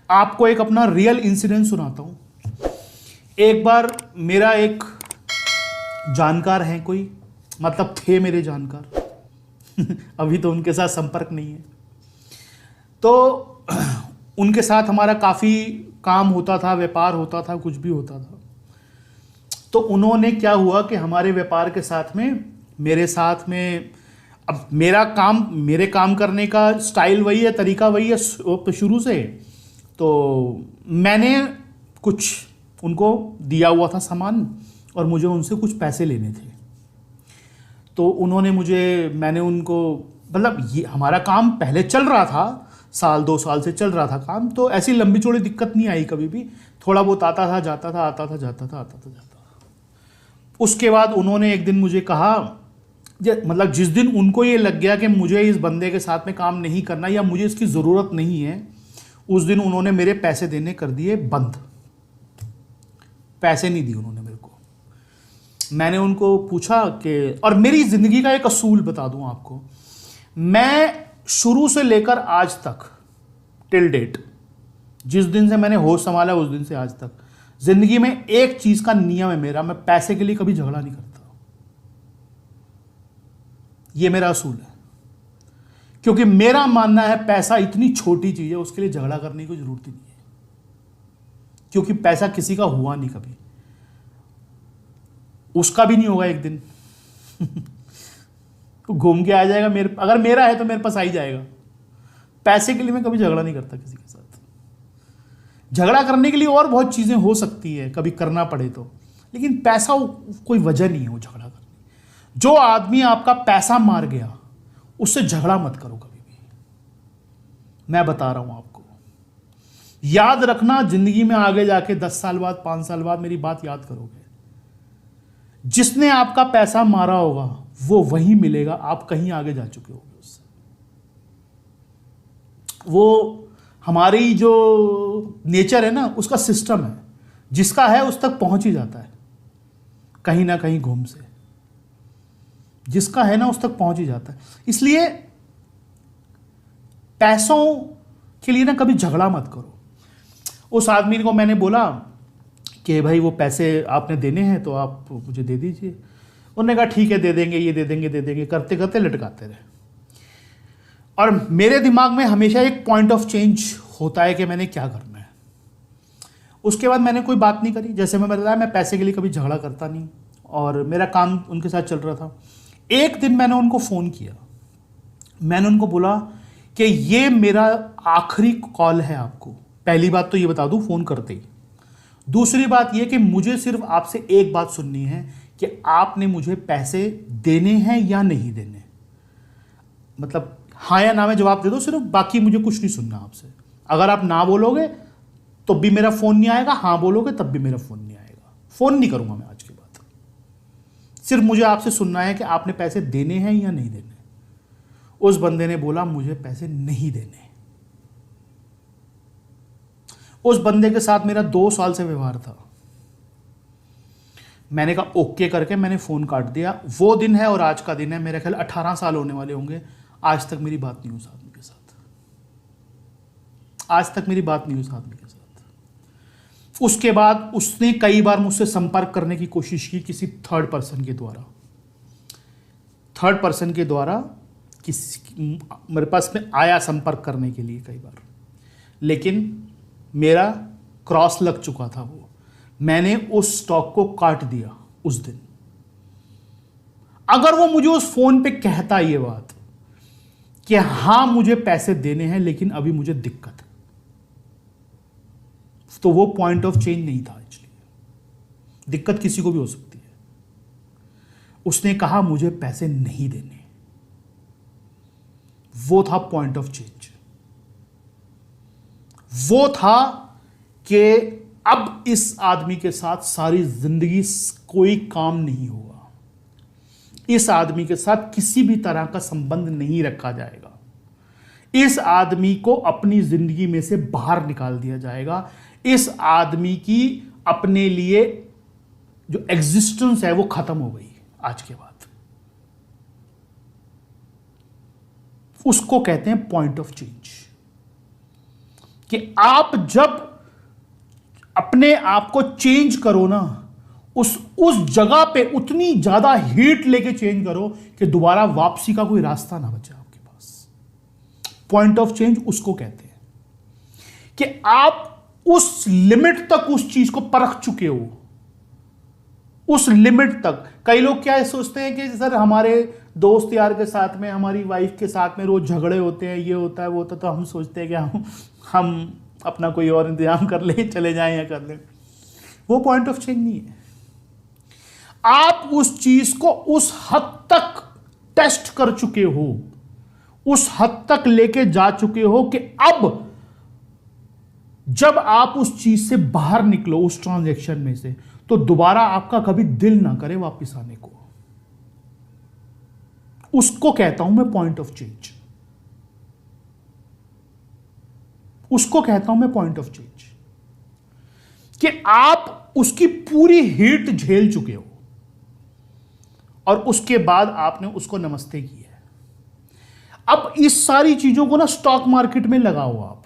आपको एक अपना रियल इंसिडेंट सुनाता हूं। एक बार मेरा एक जानकार है कोई, मतलब थे मेरे जानकार अभी तो उनके साथ संपर्क नहीं है। तो उनके साथ हमारा काफ़ी काम होता था, व्यापार होता था, कुछ भी होता था। तो उन्होंने क्या हुआ कि हमारे व्यापार के साथ में मेरे साथ में, अब मेरे काम करने का स्टाइल वही है, तरीका वही है शुरू से। तो मैंने कुछ उनको दिया हुआ था सामान और मुझे उनसे कुछ पैसे लेने थे। तो मैंने उनको, मतलब ये हमारा काम पहले चल रहा था, साल 2 साल से चल रहा था काम, तो ऐसी लंबी चौड़ी दिक्कत नहीं आई कभी भी। थोड़ा बहुत आता था, जाता था, आता था, जाता था, आता था, जाता था। उसके बाद उन्होंने एक दिन मुझे कहा, मतलब जिस दिन उनको ये लग गया कि मुझे इस बंदे के साथ में काम नहीं करना या मुझे इसकी ज़रूरत नहीं है, उस दिन उन्होंने मेरे पैसे देने कर दिए बंद। पैसे नहीं दिए उन्होंने मेरे को। मैंने उनको पूछा कि, और मेरी ज़िंदगी का एक असूल बता दूं आपको, मैं शुरू से लेकर आज तक टिल डेट, जिस दिन से मैंने होश संभाला उस दिन से आज तक ज़िंदगी में एक चीज़ का नियम है मेरा, मैं पैसे के लिए कभी झगड़ा नहीं करता। ये मेरा असूल है, क्योंकि मेरा मानना है पैसा इतनी छोटी चीज़ है, उसके लिए झगड़ा करने की ज़रूरत ही नहीं है। क्योंकि पैसा किसी का हुआ नहीं कभी, उसका भी नहीं होगा एक दिन घूम के आ जाएगा। अगर मेरा है तो मेरे पास आ ही जाएगा। पैसे के लिए मैं कभी झगड़ा नहीं करता किसी के साथ। झगड़ा करने के लिए और बहुत चीज़ें हो सकती है, कभी करना पड़े तो, लेकिन पैसा कोई वजह नहीं है वो झगड़ा करने। जो आदमी आपका पैसा मार गया उससे झगड़ा मत करो कभी भी, मैं बता रहा हूं आपको। याद रखना, जिंदगी में आगे जाके 10 साल बाद, 5 साल बाद मेरी बात याद करोगे, जिसने आपका पैसा मारा होगा वो वही मिलेगा, आप कहीं आगे जा चुके होगे उससे। वो हमारी जो नेचर है ना, उसका सिस्टम है, जिसका है उस तक पहुंच ही जाता है कहीं ना कहीं घूम से। जिसका है ना उस तक पहुंच ही जाता है। इसलिए पैसों के लिए ना कभी झगड़ा मत करो। उस आदमी को मैंने बोला कि भाई वो पैसे आपने देने हैं तो आप मुझे दे दीजिए। उन्होंने कहा ठीक है, दे देंगे, ये दे देंगे, दे देंगे, करते करते लटकाते रहे। और मेरे दिमाग में हमेशा एक पॉइंट ऑफ चेंज होता है कि मैंने क्या करना है। उसके बाद मैंने कोई बात नहीं करी। जैसे मैं बताया, मैं पैसे के लिए कभी झगड़ा करता नहीं और मेरा काम उनके साथ चल रहा था। एक दिन मैंने उनको फ़ोन किया, मैंने उनको बोला कि ये मेरा आखिरी कॉल है आपको। पहली बात तो ये बता दूं फ़ोन करते ही। दूसरी बात ये कि मुझे सिर्फ आपसे एक बात सुननी है कि आपने मुझे पैसे देने हैं या नहीं देने। मतलब हाँ या ना में जवाब दे दो सिर्फ, बाकी मुझे कुछ नहीं सुनना आपसे। अगर आप ना बोलोगे तो भी मेरा फ़ोन नहीं आएगा, हाँ बोलोगे तब भी मेरा फ़ोन नहीं आएगा। फ़ोन नहीं करूँगा मैं आज के बाद। सिर्फ मुझे आपसे सुनना है कि आपने पैसे देने हैं या नहीं देने। उस बंदे ने बोला मुझे पैसे नहीं देने। उस बंदे के साथ मेरा 2 साल से व्यवहार था। मैंने कहा ओके करके मैंने फ़ोन काट दिया। वो दिन है और आज का दिन है, मेरे ख्याल 18 साल होने वाले होंगे, आज तक मेरी बात नहीं हुई उस आदमी के साथ। आज तक मेरी बात नहीं हुई उस आदमी के साथ। उसके बाद उसने कई बार मुझसे संपर्क करने की कोशिश की किसी थर्ड पर्सन के द्वारा। मेरे पास में आया संपर्क करने के लिए कई बार, लेकिन मेरा क्रॉस लग चुका था। वो मैंने उस स्टॉक को काट दिया उस दिन। अगर वो मुझे उस फोन पे कहता ये बात कि हां मुझे पैसे देने हैं लेकिन अभी मुझे दिक्कत है, तो वो पॉइंट ऑफ चेंज नहीं था। एक्चुअली दिक्कत किसी को भी हो सकती है। उसने कहा मुझे पैसे नहीं देने, वो था पॉइंट ऑफ चेंज। वो था कि अब इस आदमी के साथ सारी जिंदगी कोई काम नहीं होगा, इस आदमी के साथ किसी भी तरह का संबंध नहीं रखा जाएगा, इस आदमी को अपनी जिंदगी में से बाहर निकाल दिया जाएगा, इस आदमी की अपने लिए जो एग्जिस्टेंस है वो खत्म हो गई आज के बाद। उसको कहते हैं पॉइंट ऑफ चेंज। कि आप जब अपने आप को चेंज करो ना, उस जगह पे उतनी ज्यादा हीट लेके चेंज करो कि दोबारा वापसी का कोई रास्ता ना बचे आपके पास। पॉइंट ऑफ चेंज उसको कहते हैं कि आप उस लिमिट तक उस चीज को परख चुके हो, उस लिमिट तक। कई लोग क्या सोचते हैं कि सर हमारे दोस्त यार के साथ में, हमारी वाइफ के साथ में रोज झगड़े होते हैं, ये होता है वो होता है, तो हम सोचते हैं कि हम अपना कोई और इंतजाम कर ले, चले जाएं या कर लें। वो पॉइंट ऑफ चेंज नहीं है। आप उस चीज को उस हद तक टेस्ट कर चुके हो, उस हद तक लेके जा चुके हो कि अब जब आप उस चीज से बाहर निकलो, उस ट्रांजैक्शन में से, तो दोबारा आपका कभी दिल ना करे वापस आने को। उसको कहता हूं मैं पॉइंट ऑफ चेंज। उसको कहता हूं मैं पॉइंट ऑफ चेंज, कि आप उसकी पूरी हीट झेल चुके हो और उसके बाद आपने उसको नमस्ते किया है। अब इस सारी चीजों को ना स्टॉक मार्केट में लगाओ आप।